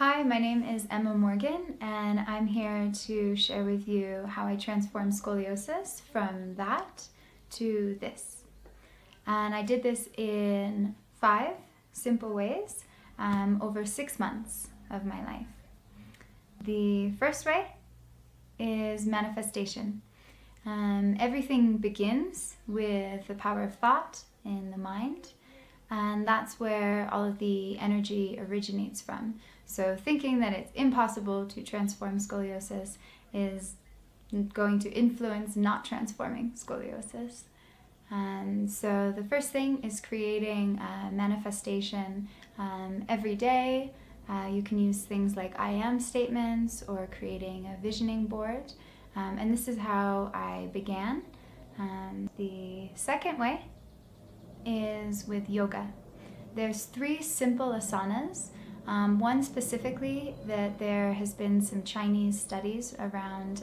Hi, my name is Emma Morgan, and I'm here to share with you how I transformed scoliosis from that to this. And I did this in 5 simple ways over 6 months of my life. The first way is manifestation. Everything begins with the power of thought in the mind. And that's where all of the energy originates from. So thinking that it's impossible to transform scoliosis is going to influence not transforming scoliosis. And so the first thing is creating a manifestation every day. You can use things like I am statements or creating a visioning board. And this is how I began. The second way is with yoga. There's 3 simple asanas. One specifically that there has been some Chinese studies around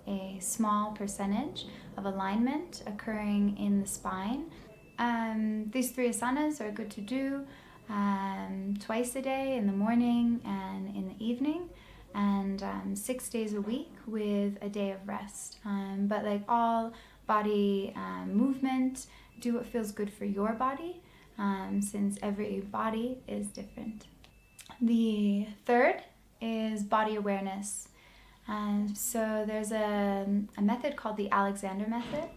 a small percentage of alignment occurring in the spine. These 3 asanas are good to do twice a day, in the morning and in the evening, and 6 days a week with a day of rest. But like all body movement, do what feels good for your body, since every body is different. The third is body awareness. So there's a method called the Alexander method,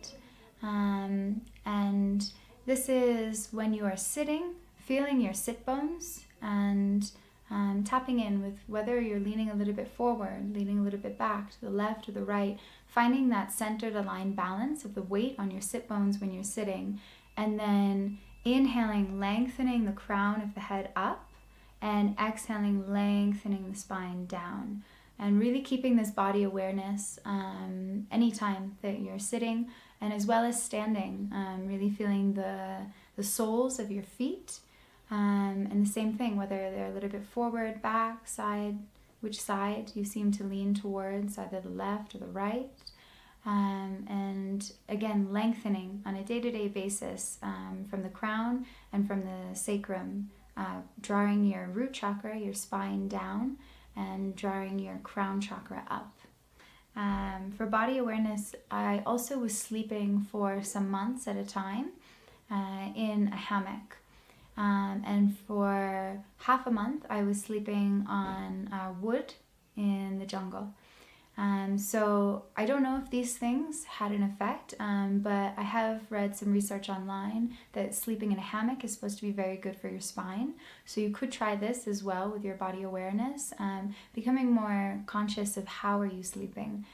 and this is when you are sitting, feeling your sit bones and tapping in with whether you're leaning a little bit forward, leaning a little bit back to the left or the right, finding that centered aligned balance of the weight on your sit bones when you're sitting, and then inhaling, lengthening the crown of the head up, and exhaling, lengthening the spine down. And really keeping this body awareness anytime that you're sitting, and as well as standing, really feeling the soles of your feet. And the same thing, whether they're a little bit forward, back, side, which side you seem to lean towards, either the left or the right. And again, lengthening on a day-to-day basis from the crown and from the sacrum, drawing your root chakra, your spine down, and drawing your crown chakra up. For body awareness, I also was sleeping for some months at a time in a hammock. And for half a month, I was sleeping on wood in the jungle. So I don't know if these things had an effect, but I have read some research online that sleeping in a hammock is supposed to be very good for your spine. So you could try this as well with your body awareness, becoming more conscious of how are you sleeping.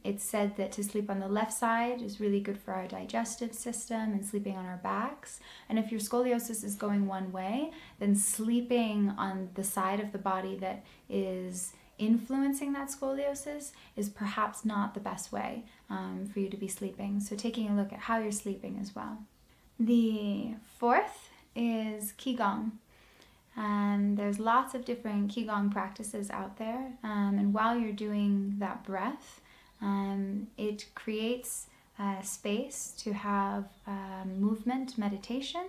It's said that to sleep on the left side is really good for our digestive system and sleeping on our backs. And if your scoliosis is going one way, then sleeping on the side of the body that is influencing that scoliosis is perhaps not the best way for you to be sleeping. So taking a look at how you're sleeping as well. The fourth is Qigong. There's lots of different Qigong practices out there, and while you're doing that breath, it creates space to have movement meditation,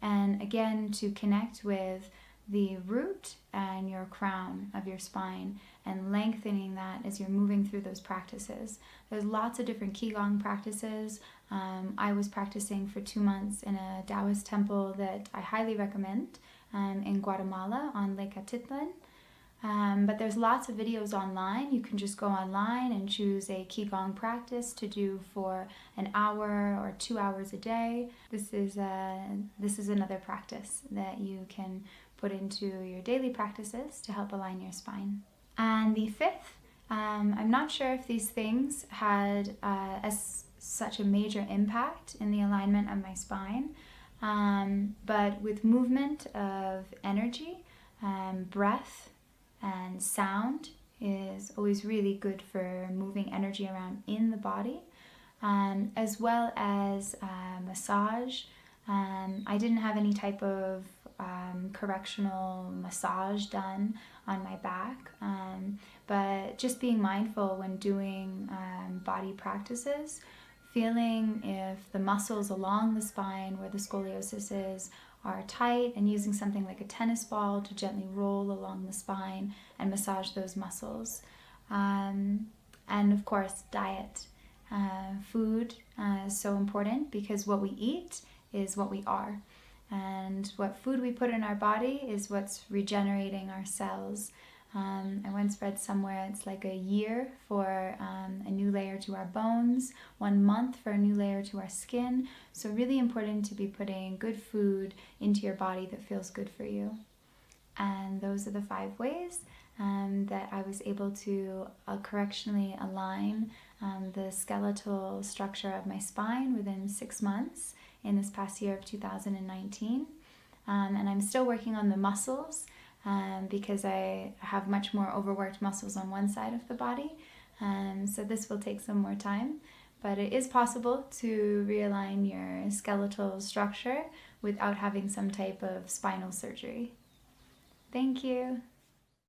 and again to connect with the root and your crown of your spine and lengthening that as you're moving through those practices. There's lots of different Qigong practices. I was practicing for 2 months in a Taoist temple that I highly recommend in Guatemala on Lake Atitlan. But there's lots of videos online. You can just go online and choose a Qigong practice to do for an hour or 2 hours a day. This is another practice that you can put into your daily practices to help align your spine. And the fifth, I'm not sure if these things had such a major impact in the alignment of my spine, but with movement of energy, breath, and sound is always really good for moving energy around in the body, as well as massage. I didn't have any type of correctional massage done on my back, but just being mindful when doing body practices, feeling if the muscles along the spine where the scoliosis is are tight, and using something like a tennis ball to gently roll along the spine and massage those muscles. And of course, diet. Food is so important, because what we eat is what we are. And what food we put in our body is what's regenerating our cells. I once read somewhere it's like a year for a new layer to our bones, 1 month for a new layer to our skin. So really important to be putting good food into your body that feels good for you. And those are the 5 ways that I was able to correctionally align the skeletal structure of my spine within 6 months in this past year of 2019. And I'm still working on the muscles, because I have much more overworked muscles on one side of the body. So this will take some more time, but it is possible to realign your skeletal structure without having some type of spinal surgery. Thank you.